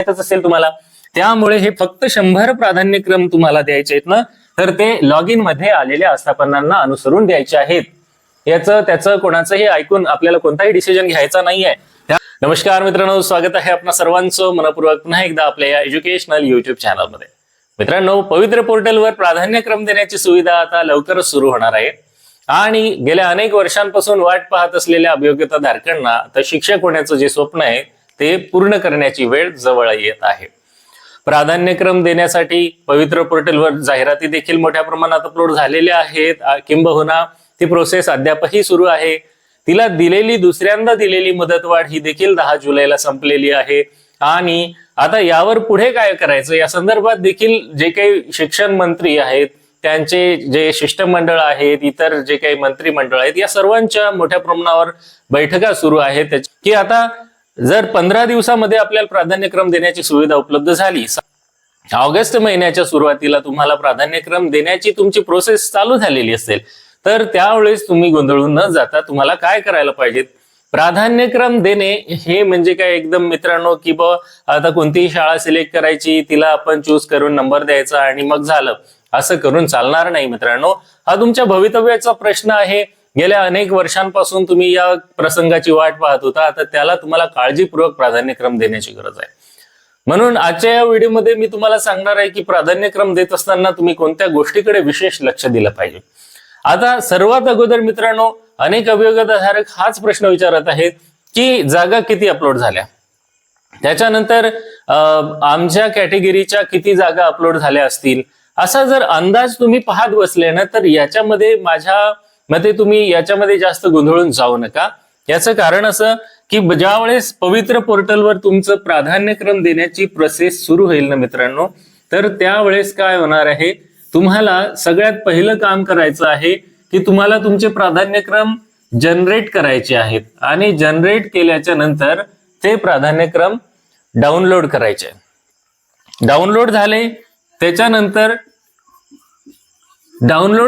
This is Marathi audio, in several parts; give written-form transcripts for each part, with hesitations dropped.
असेल तुम्हाला, त्यामुळे हे फक्त 100 प्राधान्यक्रम तुम्हाला द्यायचे आहेत ना, तर ते लॉग इन मध्ये आलेल्या आस्थापनांना अनुसरून द्यायचे आहेत. याचं त्याचं कोणाचंही ऐकून आपल्याला कोणताही डिसिजन घ्यायचा नाहीये. नमस्कार मित्रांनो, स्वागत आहे आपणा सर्वांचं मनपूर्वक पुन्हा एकदा आपल्या या एज्युकेशनल युट्यूब चॅनलमध्ये. मित्रांनो, पवित्र पोर्टलवर प्राधान्यक्रम देण्याची सुविधा आता लवकरच सुरू होणार आहे आणि गेल्या अनेक वर्षांपासून वाट पाहत असलेल्या अभियोग्यता धारकांना तर शिक्षक होण्याचं जे स्वप्न आहे ते पूर्ण करण्याची वेळ जवळ येत आहे. प्राधान्यक्रम देण्यासाठी पवित्र पोर्टलवर जाहिराती देखील मोठ्या प्रमाणात अपलोड झालेल्या आहेत, किंबहुना ती प्रोसेस अद्यापही सुरू आहे. तिला दुसऱ्यांदा दिलेली मुदतवाढ ही देखील 10 जुलैला संपलेली आहे आणि आता यावर पुढे काय करायचं या संदर्भात देखील जे काही शिक्षण मंत्री आहेत, त्यांचे जे शिष्टमंडळ आहेत, इतर जे काही मंत्रिमंडळ आहेत, या सर्वांच्या मोठ्या प्रमाणावर बैठका सुरू आहेत की आता जर 15 दिवसामध्ये आपल्याला प्राधान्यक्रम देण्याची सुविधा उपलब्ध झाली, ऑगस्ट महिन्याच्या सुरुवातीला तुम्हाला प्राधान्यक्रम देण्याची तुमची प्रोसेस चालू झालेली असेल, तर त्यावेळेस तुम्ही गोंधळून न जाता तुम्हाला काय करायला पाहिजे. प्राधान्यक्रम देणे हे म्हणजे काय एकदम मित्रांनो की आता कोणतीही शाळा सिलेक्ट करायची, तिला आपण चूज करून नंबर द्यायचा आणि मग झालं, असं करून चालणार नाही मित्रांनो. हा तुमच्या भवितव्याचा प्रश्न आहे. गेल्या अनेक वर्षांपासून तुम्ही या प्रसंगाची वाट पाहत होता, आता त्याला तुम्हाला काळजीपूर्वक प्राधान्यक्रम देण्याची गरज आहे. म्हणून आजच्या या व्हिडिओमध्ये मी तुम्हाला सांगणार आहे की प्राधान्यक्रम देत असताना तुम्ही कोणत्या गोष्टीकडे विशेष लक्ष दिलं पाहिजे. आता सर्वात अगोदर मित्रांनो, अनेक अभियोग्यताधारक हाच प्रश्न विचारत आहेत की जागा किती अपलोड झाल्या, त्याच्यानंतर आमच्या कॅटेगरीच्या किती जागा अपलोड झाल्या असतील, असा जर अंदाज तुम्ही पाहत बसले ना, तर याच्यामध्ये माझ्या मते तुम्ही याच्यामध्ये जास्त गोंधळून जाऊ नका. याचं कारण असं की ज्यावेळेस पवित्र पोर्टलवर तुमचं प्राधान्यक्रम देण्याची प्रोसेस सुरू होईल ना मित्रांनो, तर त्यावेळेस काय होणार आहे, तुम्हाला सगळ्यात पहिलं काम करायचं आहे की तुम्हाला तुमचे प्राधान्यक्रम जनरेट करायचे आहेत आणि जनरेट केल्याच्या नंतर ते प्राधान्यक्रम डाउनलोड करायचे. डाउनलोड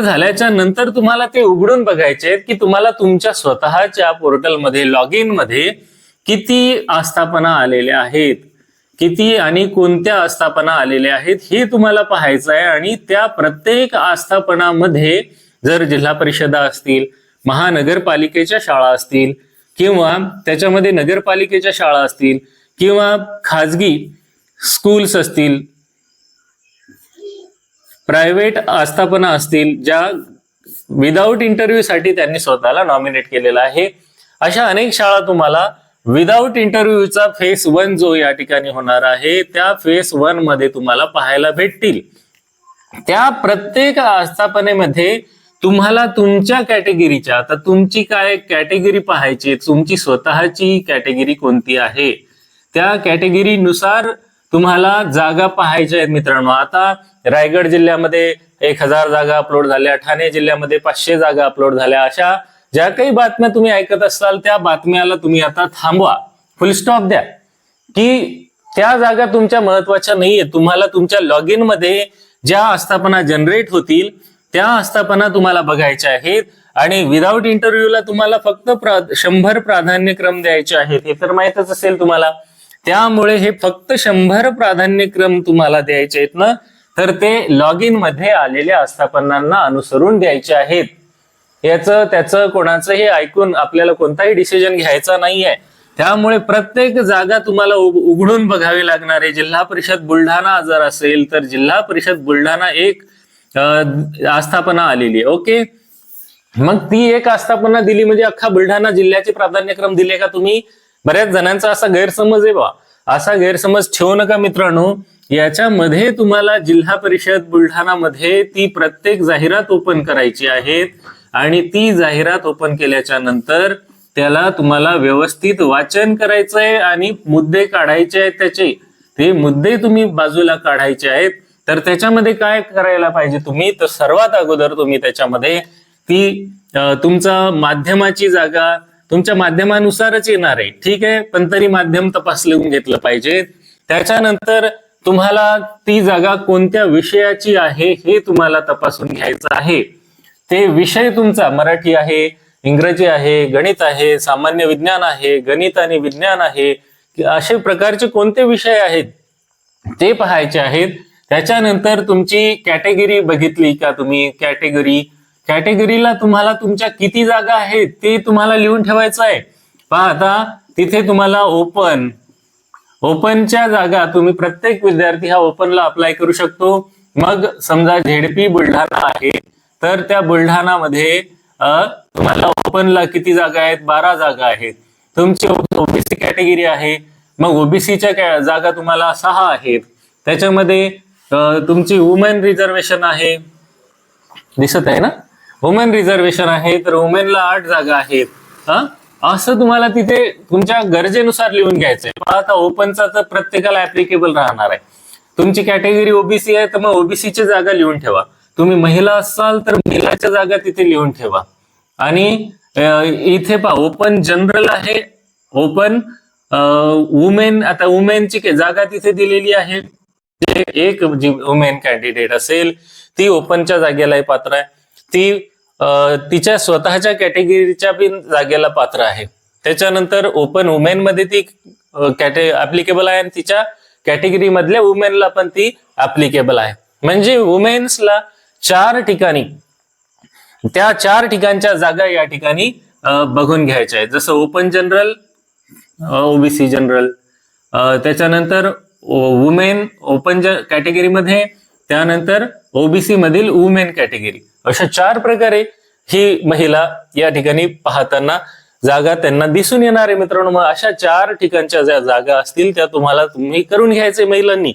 झाल्याच्या नंतर तुम्हाला ते उघडून बघायचे की तुम्हाला तुमच्या स्वतःच्या पोर्टलमध्ये लॉग इन मध्ये किती आस्थापना आलेल्या आहेत, किती आणि कोणत्या आस्थापना आलेल्या आहेत हे तुम्हाला पाहायचं आहे. आणि त्या प्रत्येक आस्थापनामध्ये जर जिल्हा परिषदा असतील, महानगरपालिकेच्या शाळा असतील, किंवा त्याच्यामध्ये नगरपालिकेच्या शाळा असतील, किंवा खाजगी स्कूल्स असतील, प्रायव्हेट आस्थापना असतील, ज्या विदाऊट इंटरव्ह्यू साठी त्यांनी स्वतःला नॉमिनेट केलेला आहे, अशा अनेक शाळा तुम्हाला विदाऊट इंटरव्ह्यूचा फेज 1 जो या ठिकाणी होणार आहे, त्या फेज 1 मध्ये तुम्हाला पाहायला भेटतील. त्या प्रत्येक आस्थापनेमध्ये तुम्हाला तुमच्या कॅटेगरीच्या, आता तुमची काय कॅटेगरी पाहायची, तुमची स्वतःची कॅटेगरी कोणती आहे, त्या कॅटेगरीनुसार तुम्हाला जागा पाहायच्या आहेत मित्रांनो. आता रायगड जिल्ह्यामध्ये 1000 जागा अपलोड झाल्या, ठाणे जिल्ह्यामध्ये 500 जागा अपलोड झाल्या, अशा ज्या काही बातम्या तुम्ही ऐकत असाल त्या बातम्याला तुम्ही आता थांबवा, फुल स्टॉप द्या, की त्या जागा तुमच्या महत्वाच्या नाहीये. तुम्हाला तुमच्या लॉग इन मध्ये ज्या आस्थापना जनरेट होतील त्या आस्थापना तुम्हाला बघायच्या आहेत आणि विदाऊट इंटरव्ह्यूला तुम्हाला फक्त 100 प्राधान्यक्रम द्यायचे आहेत, हे तर माहितच असेल तुम्हाला. त्यामुळे हे फक्त 100 प्राधान्यक्रम तुम्हाला द्यायचे आहेत ना, तर ते लॉग इन मध्ये आलेल्या आस्थापनांना अनुसरून द्यायचे आहेत. याचं त्याचं कोणाचंही ऐकून आपल्याला कोणताही डिसिजन घ्यायचा नाहीये. त्यामुळे प्रत्येक जागा तुम्हाला उघडून बघावी लागणार आहे. जिल्हा परिषद बुलढाणा जर असेल तर जिल्हा परिषद बुलढाणा एक आस्थापना आलेली आहे, ओके. मग ती एक आस्थापना दिली म्हणजे अख्खा बुलढाणा जिल्ह्याचे प्राधान्यक्रम दिले का तुम्ही? बऱ्याच जणांचा असा गैरसमज आहे बा, असा गैरसमज ठेवू नका मित्रांनो. याच्यामध्ये तुम्हाला जिल्हा परिषद बुलढाणा मध्ये ती प्रत्येक जाहिरात ओपन करायची आहेत आणि ती जाहिरात ओपन केल्याच्या नंतर त्याला तुम्हाला व्यवस्थित वाचन करायचंय आणि मुद्दे काढायचे आहेत. त्याचे ते मुद्दे तुम्ही बाजूला काढायचे आहेत. तर त्याच्यामध्ये काय करायला पाहिजे तुम्ही, तर सर्वात अगोदर तुम्ही त्याच्यामध्ये ती तुमचा माध्यमाची जागा तुमच्या माध्यमानुसारच येणार आहे, ठीक आहे, पण तरी माध्यम तपासून घेतलं पाहिजे. त्याच्यानंतर तुम्हाला ती जागा कोणत्या विषयाची आहे हे तुम्हाला तपासून घ्यायचं आहे. ते विषय तुमचा मराठी आहे, इंग्रजी आहे, गणित आहे, सामान्य विज्ञान आहे, गणित आणि विज्ञान आहे, असे प्रकारचे कोणते विषय आहेत ते पाहायचे आहेत. त्याच्यानंतर तुमची कॅटेगरी बघितली का तुम्ही, कॅटेगरीला तुम्हाला तुमच्या किती जागा आहेत ते तुम्हाला लिहून ठेवायचं आहे. पहा आता तिथे तुम्हाला ओपनच्या जागा तुम्ही प्रत्येक विद्यार्थी हा ओपनला अप्लाय करू शकतो. मग समजा झेडपी बुलढाणा आहे तर त्या बुलढाणामध्ये तुम्हाला ओपनला किती जागा आहेत, 12 जागा आहेत. तुमची ओबीसी कॅटेगरी आहे, मग ओबीसीच्या जागा तुम्हाला 6 आहेत. त्याच्यामध्ये तुमची वुमेन रिझर्वेशन आहे, दिसत आहे ना, वुमेन रिझर्वेशन आहे तर वुमेनला 8 जागा आहेत. असं तुम्हाला तिथे तुमच्या गरजेनुसार लिहून घ्यायचंय. आता ओपनचा तर प्रत्येकाला ऍप्लिकेबल राहणार आहे. तुमची कॅटेगरी ओबीसी आहे तर मग ओबीसीची जागा लिहून ठेवा. तुम्ही महिला असाल तर महिलाच्या जागा तिथे लिहून ठेवा. आणि इथे पहा ओपन जनरल आहे, ओपन वुमेन, आता वुमेनची जागा तिथे दिलेली आहे. एक जी वुमेन कॅन्डिडेट असेल ती ओपनच्या जागेला पात्र आहे, ती तिच्या स्वतःच्या कॅटेगरीच्या पण जागेला पात्र आहे. त्याच्यानंतर ओपन वुमेन मध्ये ती ऍप्लिकेबल आहे आणि तिच्या कॅटेगरी मधल्या वुमेनला पण ती ऍप्लिकेबल आहे. म्हणजे वुमेन्सला 4 ठिकाणी, त्या 4 ठिकाणच्या जागा या ठिकाणी बघून घ्यायच्या आहेत. जसं ओपन जनरल, ओबीसी जनरल, त्याच्यानंतर वुमेन ओपन कॅटेगरीमध्ये, त्यानंतर ओबीसी मधील वुमेन कॅटेगरी, अशा 4 प्रकारे ही महिला या ठिकाणी पाहताना जागा त्यांना दिसून येणार आहे मित्रांनो. मग अशा 4 ठिकाणच्या ज्या जागा असतील त्या तुम्ही करून घ्यायचे महिलांनी,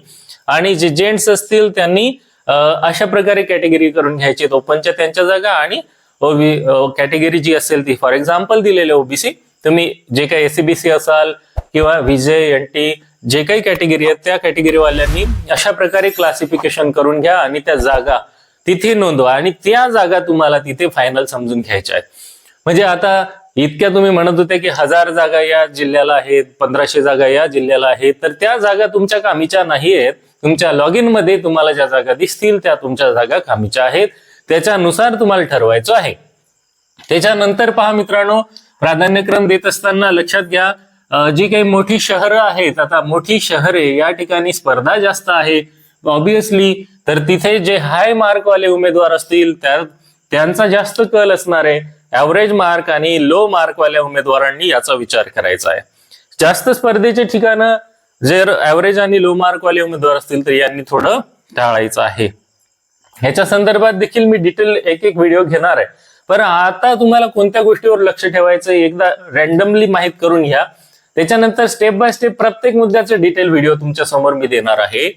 आणि जे जेंट्स असतील त्यांनी अशा प्रकारे कॅटेगरी करून घ्यायची. ओपनच्या त्यांच्या जागा आणि कॅटेगरी जी असेल ती, फॉर एक्झाम्पल दिलेले ओबीसी, तुम्ही जे काही एससीबीसी असाल किंवा विजय एनटी जे काही कॅटेगरी आहेत त्या कॅटेगरीवाल्यांनी अशा प्रकारे क्लासिफिकेशन करून घ्या आणि त्या जागा तिथे नोंदवा आणि त्या जागा तुम्हाला तिथे फायनल समजून घ्यायच्या आहेत. म्हणजे आता इतक्या तुम्ही म्हणत होते की 1000 जागा या जिल्ह्याला आहेत, 1500 जागा या जिल्ह्याला आहेत, तर त्या जागा तुमच्या कामीच्या नाही आहेत. तुमच्या लॉग इन मध्ये तुम्हाला ज्या जागा दिसतील त्या तुमच्या जागा कामीच्या आहेत, त्याच्यानुसार तुम्हाला ठरवायचं आहे. त्याच्यानंतर पहा मित्रांनो, प्राधान्यक्रम देत असताना लक्षात घ्या, जी काही मोठी शहरं आहेत, आता मोठी शहरे या ठिकाणी स्पर्धा जास्त आहे ऑब्विसली, तर तिथे जे हाय मार्कवाले उमेदवार असतील त्यांचा जास्त कल असणार आहे. ऍव्हरेज मार्क आणि लो मार्कवाल्या उमेदवारांनी याचा विचार करायचा आहे. जास्त स्पर्धेचे ठिकाणं जर ऍव्हरेज आणि लो मार्कवाले उमेदवार असतील तर यांनी थोडं टाळायचं आहे. ह्याच्या संदर्भात देखील मी डिटेल एक व्हिडिओ घेणार आहे. पण आता तुम्हाला कोणत्या गोष्टीवर लक्ष ठेवायचं एकदा रॅन्डमली माहित करून घ्या. त्याच्यानंतर स्टेप बाय स्टेप प्रत्येक मुद्द्याचे डिटेल व्हिडिओ तुमच्या समोर मी देणार आहे.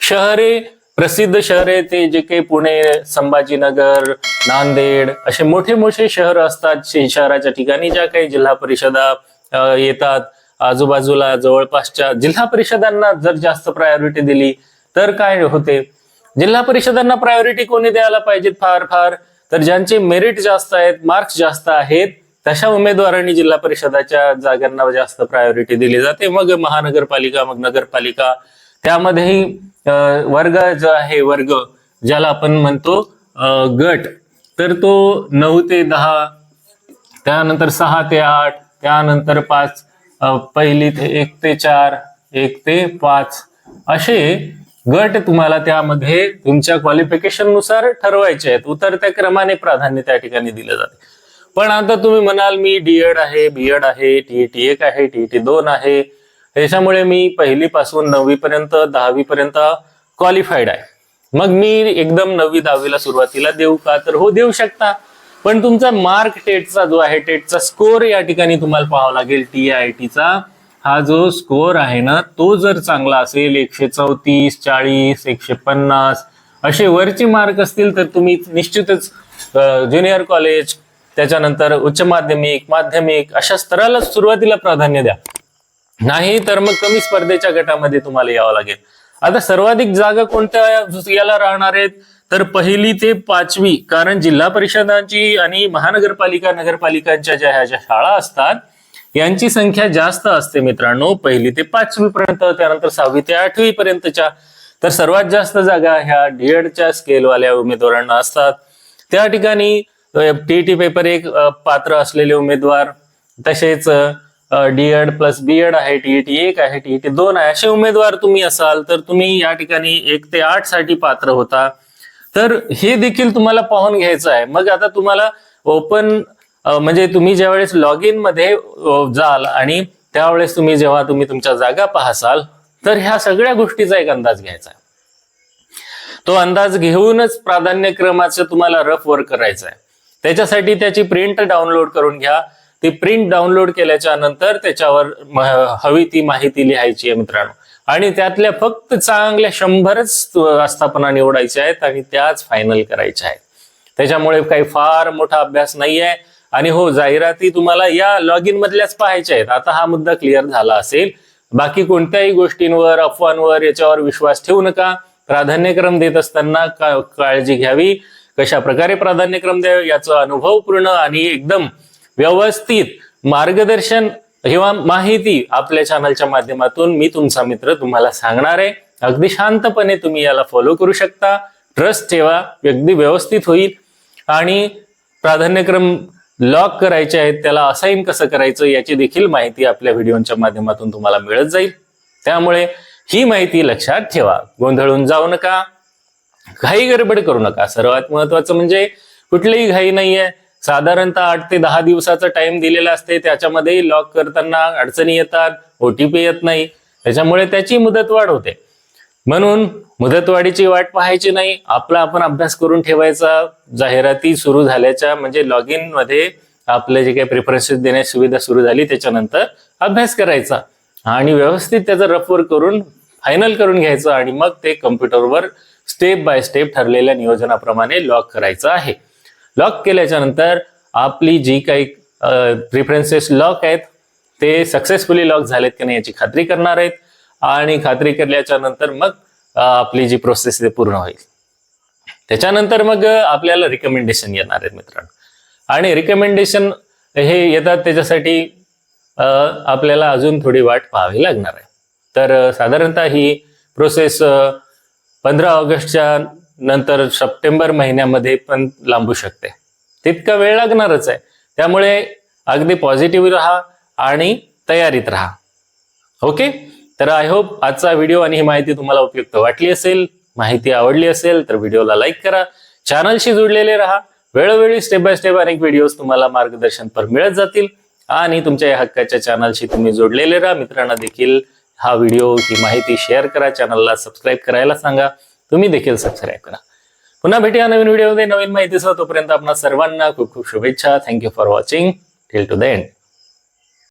शहरे, प्रसिद्ध शहरे, ते जे काही पुणे, संभाजीनगर, नांदेड असे मोठे मोठे शहर असतात, शहराच्या ठिकाणी ज्या काही जिल्हा परिषदा येतात, आजूबाजूला जवळपासच्या जिल्हा परिषदांना जर जास्त प्रायोरिटी दिली तर काय होते, जिल्हा परिषदांना प्रायोरिटी कोणी द्यायला पाहिजे, फार तर ज्यांचे मेरिट जास्त आहेत, मार्क्स जास्त आहेत, तशा उमेदवारांनी जिल्हा परिषदाच्या जागांना जास्त प्रायोरिटी दिली जाते. मग महानगरपालिका, मग नगरपालिका, त्यामध्येही वर्ग जो आहे, वर्ग ज्याला आपण म्हणतो गट, तर तो 9 ते 10, त्यानंतर 6 ते 8, त्यानंतर 5, पहिली 1 ते 4, 1 ते 5 असे गट तुम्हाला त्यामध्ये तुमच्या क्वालिफिकेशन नुसार ठरवायचे आहेत. उतरत्या क्रमाने प्राधान्य त्या ठिकाणी दिलं जाते. पण आता तुम्ही म्हणाल मी डीएड आहे, बीएड आहे, टीईटी 1 आहे, टीईटी 2 आहे, त्याच्यामुळे मी 1ली पासून 9वी पर्यंत 10वी पर्यंत क्वालिफाईड आहे, मग मी एकदम 9वी 10वीला सुरुवातीला देऊ का? तर हो, देऊ शकता. पण तुमचा मार्क टेटचा जो आहे, टेटचा स्कोर या ठिकाणी तुम्हाला पाहावा लागेल. टीआयटीचा हा जो स्कोर आहे ना, तो जर चांगला असेल, 134, 40, 150 असे वरचे मार्क असतील तर तुम्ही निश्चितच ज्युनियर कॉलेज, त्याच्यानंतर उच्च माध्यमिक, माध्यमिक अशा स्तराला सुरुवातीला प्राधान्य द्या. नाही तर मग कमी स्पर्धेच्या गटामध्ये तुम्हाला यावं लागेल. आता सर्वाधिक जागा कोणत्या याला राहणार आहेत, तर 1ली ते 5वी, कारण जिल्हा परिषदांची आणि महानगरपालिका, नगरपालिकांच्या ज्या ह्या शाळा असतात यांची संख्या जास्त असते मित्रांनो, 1ली ते 5वी पर्यंत, त्यानंतर 6वी ते 8वी पर्यंतच्या. तर सर्वात जास्त जागा ह्या डीएडच्या स्केलवाल्या उमेदवारांना असतात. त्या ठिकाणी टीईटी पेपर 1 पात्र असलेले उमेदवार, तसेच डीएड प्लस बीएड आहे, टीईटी 1 आहे, टीईटी 2 आहे, असे उमेदवार तुम्ही असाल तर तुम्ही या ठिकाणी 1 ते 8 साठी पात्र होता. तर हे देखील तुम्हाला पाहून घ्यायचं आहे. मग आता तुम्हाला ओपन म्हणजे तुम्ही ज्यावेळेस लॉग इन मध्ये जाल आणि त्यावेळेस जेव्हा तुम्ही तुमच्या जागा पाहासाल तर ह्या सगळ्या गोष्टीचा एक अंदाज घ्यायचा आहे. तो अंदाज घेऊनच प्राधान्यक्रमाचं तुम्हाला रफ वर्क करायचं आहे. त्याच्यासाठी त्याची प्रिंट डाउनलोड करून घ्या. ती प्रिंट डाउनलोड केल्याच्या नंतर त्याच्यावर हवी ती माहिती लिहायची आहे मित्रांनो, आणि त्यातल्या फक्त चांगल्या 100च आस्थापना निवडायच्या आहेत आणि त्याच फायनल करायच्या आहेत. त्याच्यामुळे काही फार मोठा अभ्यास नाही आहे. आणि हो, जाहिराती तुम्हाला या लॉग इन मधल्याच पाहायच्या आहेत. आता हा मुद्दा क्लिअर झाला असेल. बाकी कोणत्याही गोष्टींवर, अफवांवर, याच्यावर विश्वास ठेवू नका. प्राधान्यक्रम देत असताना काळजी घ्यावी. कशा प्रकारे प्राधान्यक्रम द्यावे याचा अनुभवपूर्ण आणि एकदम व्यवस्थित मार्गदर्शन किंवा माहिती आपल्या चॅनलच्या माध्यमातून मी तुमचा मित्र तुम्हाला सांगणार आहे. अगदी शांतपणे तुम्ही याला फॉलो करू शकता. ट्रस्ट ठेवा, अगदी व्यवस्थित होईल. आणि प्राधान्यक्रम लॉक करायचे आहेत, त्याला असाइन कसं करायचं याची देखील माहिती आपल्या व्हिडिओच्या माध्यमातून तुम्हाला मिळत जाईल. त्यामुळे ही माहिती लक्षात ठेवा. गोंधळून जाऊ नका, घाई गडबड करू नका. सर्वात महत्वाचं म्हणजे कुठलीही घाई नाहीये. साधारणतः 8 ते 10 दिवसाचा टाइम दिलेला असते. त्याच्यामध्ये लॉक करताना अडचणी येतात, ओटीपी येत नाही, त्याच्यामुळे त्याची मुदतवाढ होते. म्हणून मुदतवाढीची वाट पाहायची नाही, आपला आपण अभ्यास करून ठेवायचा. जाहिराती सुरू झाल्याच्या म्हणजे लॉग इन मध्ये आपले जे काही प्रेफरन्सेस देण्याची सुविधा सुरू झाली त्याच्यानंतर अभ्यास करायचा आणि व्यवस्थित त्याचा रफवर करून फायनल करून घ्यायचं आणि मग ते कम्प्युटरवर स्टेप बाय स्टेप ठरलेल्या नियोजनाप्रमाणे लॉक करायचं आहे. लॉक केल्याच्या नंतर आपली जी काही प्रेफरन्सेस लॉक आहेत ते सक्सेसफुली लॉक झालेत की नाही याची खात्री करणार आहेत. आणि खात्री केल्याच्या नंतर मग आपली जी प्रोसेस आहे पूर्ण होईल. त्याच्यानंतर मग आपल्याला रिकमेंडेशन येणार आहेत मित्रांनो. आणि रिकमेंडेशन हे येतात त्याच्यासाठी आपल्याला अजून थोडी वाट पाहावी लागणार आहे. तर साधारणतः ही प्रोसेस 15 ऑगस्टच्या नंतर सप्टेंबर महिन्यामध्ये पण लांबू शकते. तितका वेळ लागणारच आहे. त्यामुळे अगदी पॉझिटिव्ह राहा आणि तयारीत राहा. ओके, तर आय होप आजचा व्हिडिओ आणि ही माहिती तुम्हाला उपयुक्त वाटली असेल. माहिती आवडली असेल तर व्हिडिओला लाईक करा. चॅनलशी जोडलेले राहा. वेळोवेळी स्टेप बाय स्टेप अनेक व्हिडिओज तुम्हाला मार्गदर्शन पर मिळत जातील. आणि तुमच्या या हक्काच्या चॅनलशी तुम्ही जोडलेले राहा. मित्रांना देखील हा व्हिडिओ ही माहिती शेअर करा. चॅनलला सबस्क्राईब करायला सांगा. तुम्ही देखील सबस्क्राईब करा. पुन्हा भेटूया नवीन व्हिडिओमध्ये नवीन माहितीसह. तोपर्यंत आपणा सर्वांना खूप खूप शुभेच्छा. Thank you for watching till two the end.